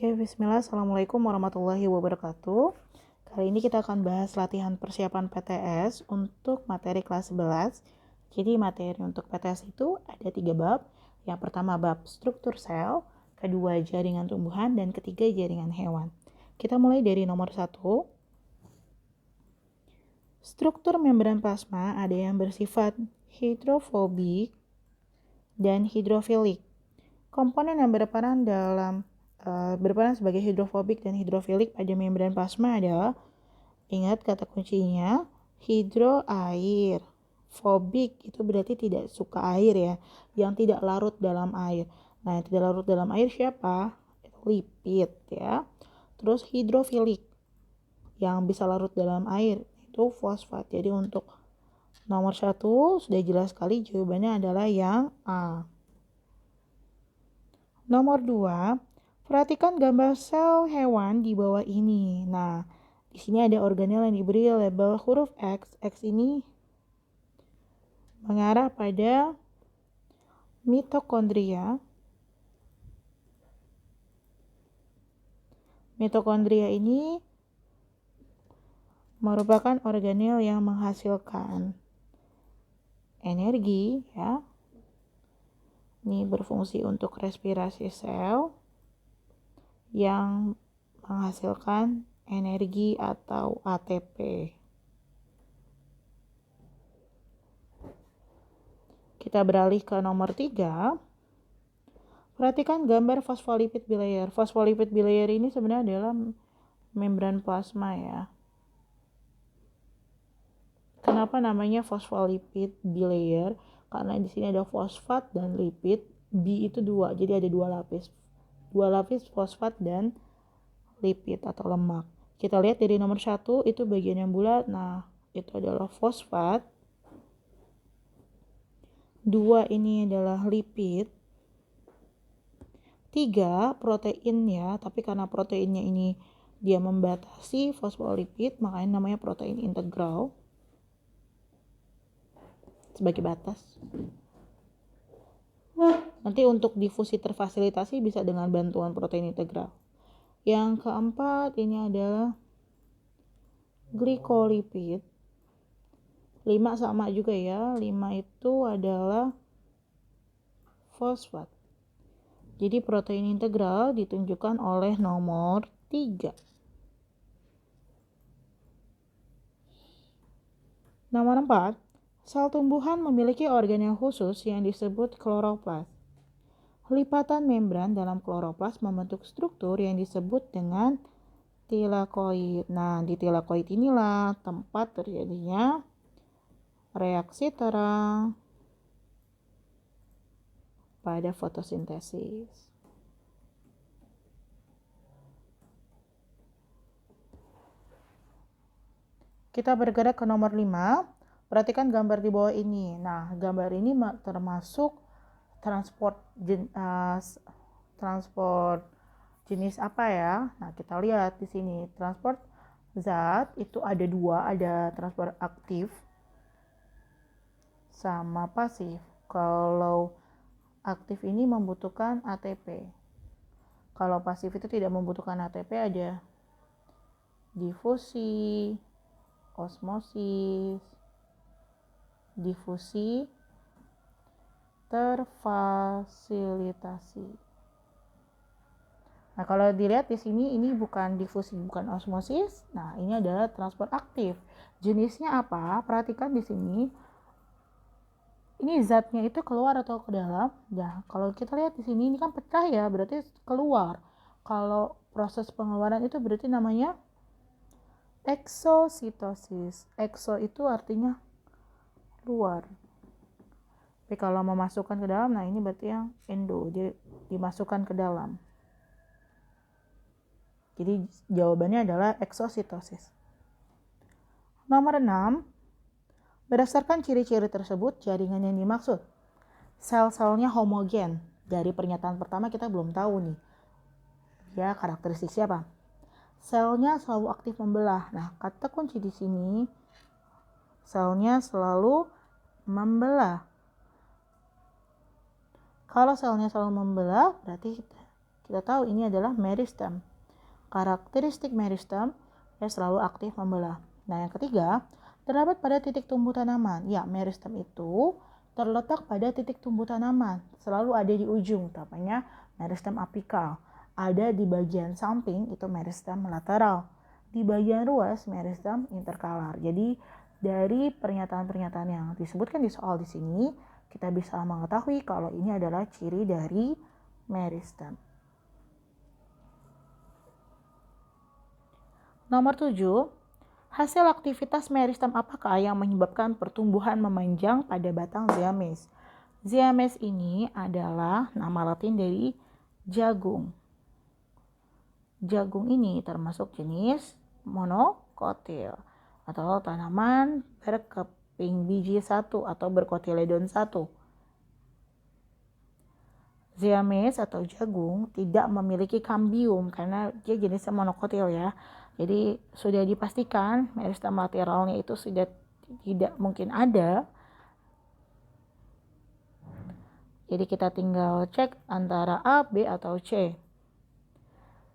Oke, bismillah. Assalamualaikum warahmatullahi wabarakatuh. Kali ini kita akan bahas latihan persiapan PTS untuk materi kelas 11. Jadi materi untuk PTS itu ada 3 bab. Yang pertama bab struktur sel, kedua jaringan tumbuhan, dan ketiga jaringan hewan. Kita mulai dari nomor 1. Struktur membran plasma ada yang bersifat hidrofobik dan hidrofilik. Komponen yang berperan sebagai hidrofobik dan hidrofilik pada membran plasma adalah, ingat kata kuncinya, hidro air. Fobik itu berarti tidak suka air ya, yang tidak larut dalam air. Nah, yang tidak larut dalam air siapa? Lipid ya. Terus hidrofilik yang bisa larut dalam air itu fosfat. Jadi untuk nomor 1 sudah jelas sekali, jawabannya adalah yang A. Nomor 2, perhatikan gambar sel hewan di bawah ini. Nah, di sini ada organel yang diberi label huruf X. X ini mengarah pada mitokondria. Mitokondria ini merupakan organel yang menghasilkan energi ya. Ini berfungsi untuk respirasi sel yang menghasilkan energi atau ATP. Kita beralih ke nomor 3. Perhatikan gambar fosfolipid bilayer. Fosfolipid bilayer ini sebenarnya adalah membran plasma ya. Kenapa namanya fosfolipid bilayer? Karena di sini ada fosfat dan lipid. B itu 2, jadi ada 2 lapis. 2 lapis fosfat dan lipid atau lemak. Kita lihat dari nomor 1 itu bagian yang bulat. Nah, itu adalah fosfat. 2 ini adalah lipid. 3 protein ya, tapi karena proteinnya ini dia membatasi fosfolipid, makanya namanya protein integral sebagai batas. Nanti untuk difusi terfasilitasi bisa dengan bantuan protein integral. Yang keempat ini adalah glikolipid. 5 sama juga ya, 5 itu adalah fosfat. Jadi protein integral ditunjukkan oleh nomor 3. Nomor 4, sel tumbuhan memiliki organel khusus yang disebut kloroplas. Lipatan membran dalam kloroplas membentuk struktur yang disebut dengan tilakoid. Nah, di tilakoid inilah tempat terjadinya reaksi terang pada fotosintesis. Kita bergerak ke nomor 5. Perhatikan gambar di bawah ini. Nah, gambar ini termasuk transport jenis apa ya? Nah, kita lihat di sini transport zat itu ada 2, ada transport aktif sama pasif. Kalau aktif ini membutuhkan ATP. Kalau pasif itu tidak membutuhkan ATP, ada difusi, osmosis, difusi, terfasilitasi. Nah, kalau dilihat di sini ini bukan difusi, bukan osmosis. Nah, ini adalah transport aktif. Jenisnya apa? Perhatikan di sini. Ini zatnya itu keluar atau ke dalam? Nah, kalau kita lihat di sini ini kan pecah ya, berarti keluar. Kalau proses pengeluaran itu berarti namanya eksositosis. Ekso itu artinya luar. Tapi kalau memasukkan ke dalam, nah ini berarti yang endo, jadi dimasukkan ke dalam. Jadi jawabannya adalah eksositosis. Nomor 6, berdasarkan ciri-ciri tersebut, jaringan yang dimaksud. Sel-selnya homogen. Dari pernyataan pertama kita belum tahu nih. Ya, karakteristik siapa? Selnya selalu aktif membelah. Nah, kata kunci di sini, selnya selalu membelah. Kalau selnya selalu membelah, berarti Kita tahu ini adalah meristem. Karakteristik meristem selalu aktif membelah. Nah, yang ketiga, terdapat pada titik tumbuh tanaman. Ya, meristem itu terletak pada titik tumbuh tanaman. Selalu ada di ujung, namanya meristem apikal. Ada di bagian samping, itu meristem lateral. Di bagian ruas, meristem interkalar. Jadi, dari pernyataan-pernyataan yang disebutkan di soal di sini, kita bisa mengetahui kalau ini adalah ciri dari meristem. Nomor 7, hasil aktivitas meristem apakah yang menyebabkan pertumbuhan memanjang pada batang Ziames? Ziames ini adalah nama latin dari jagung. Jagung ini termasuk jenis monokotil atau tanaman berkeping biji satu atau berkotiledon satu. Ziames atau jagung tidak memiliki kambium karena dia jenisnya monokotil ya. Jadi sudah dipastikan meristem lateralnya itu sudah tidak mungkin ada. Jadi kita tinggal cek antara A, B, atau C.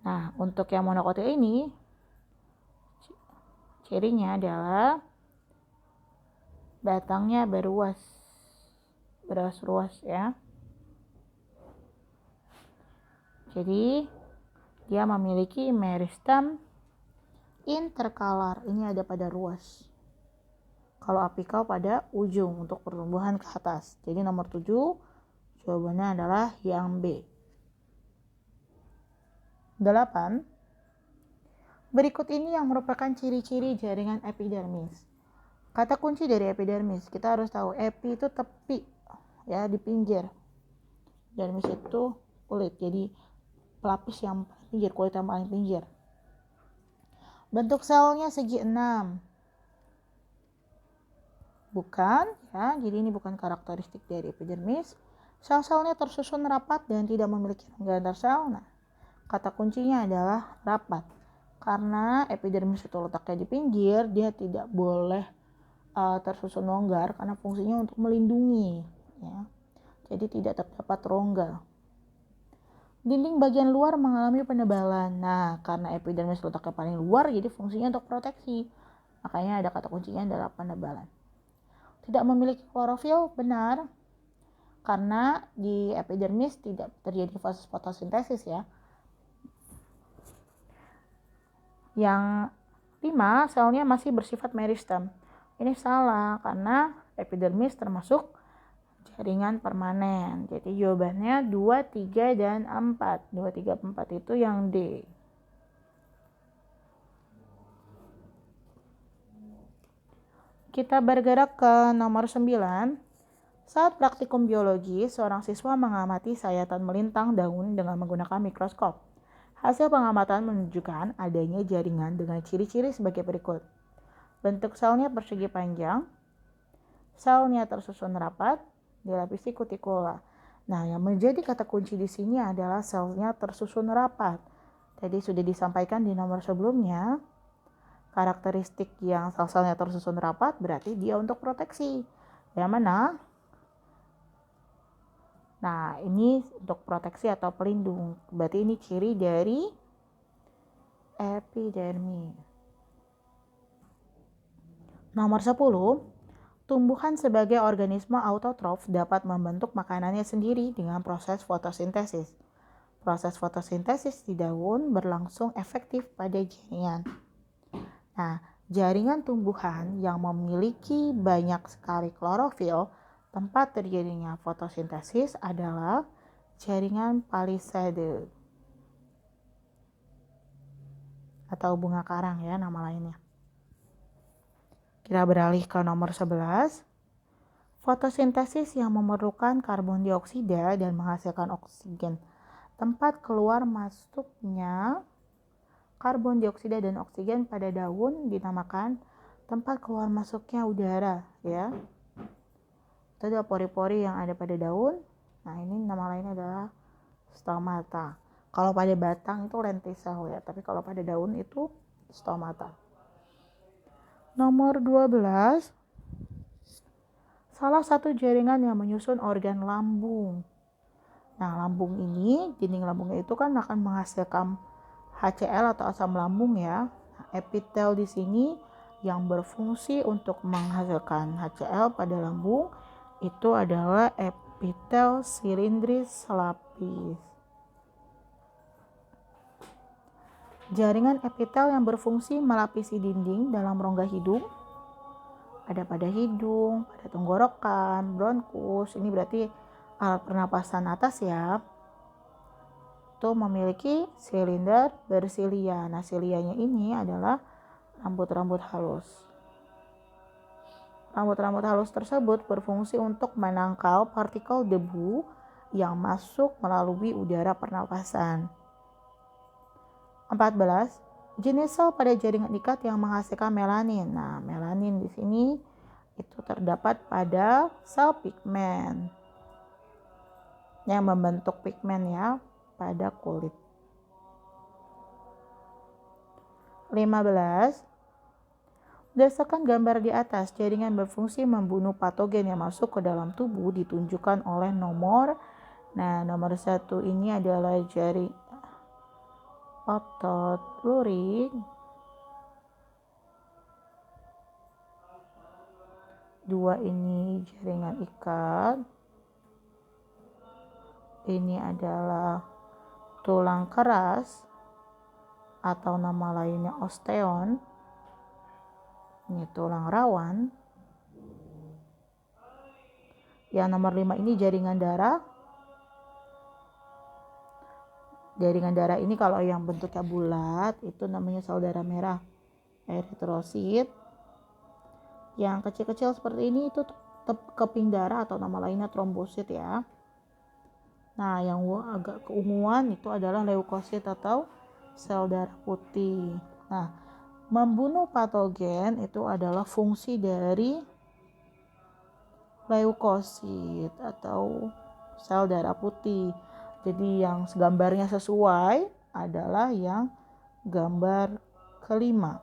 Nah, untuk yang monokotil ini cirinya adalah batangnya beruas ya. Jadi dia memiliki meristem interkalar, ini ada pada ruas. Kalau apikal pada ujung untuk pertumbuhan ke atas. Jadi nomor 7 jawabannya adalah yang B. 8. Berikut ini yang merupakan ciri-ciri jaringan epidermis. Kata kunci dari epidermis, kita harus tahu epi itu tepi ya, di pinggir. Dermis itu kulit, jadi pelapis yang pinggir, kulit yang paling pinggir. Bentuk selnya segi 6. Bukan, ya. Jadi ini bukan karakteristik dari epidermis. Sel-selnya tersusun rapat dan tidak memiliki rongga antar sel. Nah, kata kuncinya adalah rapat. Karena epidermis itu letaknya di pinggir, dia tidak boleh tersusun longgar karena fungsinya untuk melindungi, ya. Jadi tidak terdapat rongga. Dinding bagian luar mengalami penebalan. Nah, karena epidermis letaknya paling luar, jadi fungsinya untuk proteksi. Makanya ada kata kuncinya adalah penebalan. Tidak memiliki klorofil, benar. Karena di epidermis tidak terjadi fase fotosintesis ya. Yang 5, selnya masih bersifat meristem. Ini salah karena epidermis termasuk jaringan permanen. Jadi jawabannya 2, 3, dan 4. 2, 3, 4 itu yang D. Kita bergerak ke nomor 9. Saat praktikum biologi, seorang siswa mengamati sayatan melintang daun dengan menggunakan mikroskop. Hasil pengamatan menunjukkan adanya jaringan dengan ciri-ciri sebagai berikut. Bentuk selnya persegi panjang, selnya tersusun rapat, dilapisi kutikula. Nah, yang menjadi kata kunci di sini adalah selnya tersusun rapat. Tadi sudah disampaikan di nomor sebelumnya, karakteristik yang sel-selnya tersusun rapat berarti dia untuk proteksi. Yang mana? Nah, ini untuk proteksi atau pelindung. Berarti ini ciri dari epidermis. Nomor 10. Tumbuhan sebagai organisme autotrof dapat membentuk makanannya sendiri dengan proses fotosintesis. Proses fotosintesis di daun berlangsung efektif pada jaringan. Nah, jaringan tumbuhan yang memiliki banyak sekali klorofil, tempat terjadinya fotosintesis adalah jaringan palisade atau bunga karang ya nama lainnya. Kita beralih ke nomor 11. Fotosintesis yang memerlukan karbon dioksida dan menghasilkan oksigen. Tempat keluar masuknya karbon dioksida dan oksigen pada daun dinamakan tempat keluar masuknya udara, ya. Itu adalah pori-pori yang ada pada daun. Nah, ini nama lainnya adalah stomata. Kalau pada batang itu lenticel ya, tapi kalau pada daun itu stomata. Nomor 12. Salah satu jaringan yang menyusun organ lambung. Nah, lambung ini, dinding lambungnya itu kan akan menghasilkan HCl atau asam lambung ya. Nah, epitel di sini yang berfungsi untuk menghasilkan HCl pada lambung itu adalah epitel silindris lapis. Jaringan epitel yang berfungsi melapisi dinding dalam rongga hidung ada pada hidung, pada tenggorokan, bronkus. Ini berarti alat pernapasan atas ya. Itu memiliki silinder bersilia. Nah, silianya ini adalah rambut-rambut halus. Rambut-rambut halus tersebut berfungsi untuk menangkal partikel debu yang masuk melalui udara pernapasan. 14. Jenis sel pada jaringan ikat yang menghasilkan melanin. Nah, melanin di sini itu terdapat pada sel pigmen yang membentuk pigmen ya pada kulit. 15. Berdasarkan gambar di atas, jaringan berfungsi membunuh patogen yang masuk ke dalam tubuh ditunjukkan oleh nomor. Nah, nomor 1 ini adalah jaring otot lurik. 2 ini jaringan ikat. Ini adalah tulang keras atau nama lainnya osteon. Ini tulang rawan. Yang nomor 5 ini jaringan darah. Jaringan darah ini kalau yang bentuknya bulat itu namanya sel darah merah, eritrosit. Yang kecil-kecil seperti ini itu keping darah atau nama lainnya trombosit ya. Nah, yang agak keunguan itu adalah leukosit atau sel darah putih. Nah, membunuh patogen itu adalah fungsi dari leukosit atau sel darah putih. Jadi yang gambarnya sesuai adalah yang gambar kelima.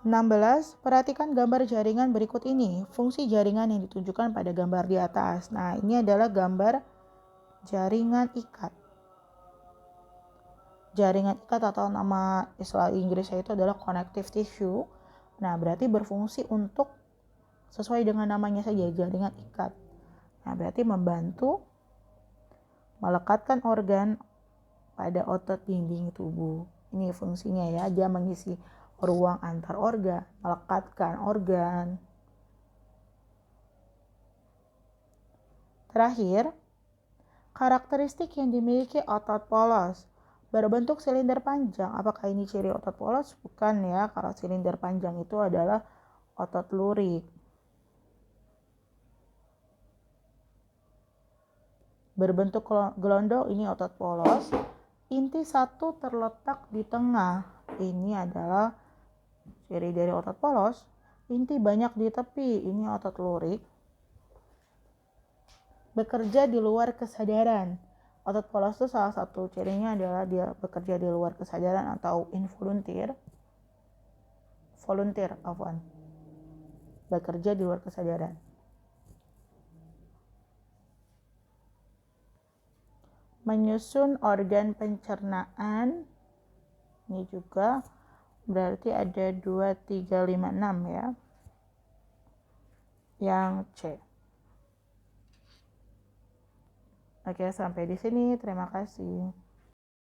16. Perhatikan gambar jaringan berikut ini. Fungsi jaringan yang ditunjukkan pada gambar di atas. Nah, ini adalah gambar jaringan ikat. Jaringan ikat atau nama istilah Inggrisnya itu adalah connective tissue. Nah, berarti berfungsi untuk sesuai dengan namanya saja, jaringan ikat. Nah, berarti membantu melekatkan organ pada otot dinding tubuh. Ini fungsinya ya, dia mengisi ruang antar organ, melekatkan organ. Terakhir, karakteristik yang dimiliki otot polos berbentuk silinder panjang. Apakah ini ciri otot polos? Bukan ya, kalau silinder panjang itu adalah otot lurik. Berbentuk gelondong ini otot polos. Inti satu terletak di tengah. Ini adalah ciri dari otot polos. Inti banyak di tepi. Ini otot lurik. Bekerja di luar kesadaran. Otot polos itu salah satu cirinya adalah dia bekerja di luar kesadaran atau involunteer. Bekerja di luar kesadaran. Menyusun organ pencernaan. Ini juga berarti ada 2, 3, 5, 6 ya. Yang C. Oke, sampai di sini. Terima kasih.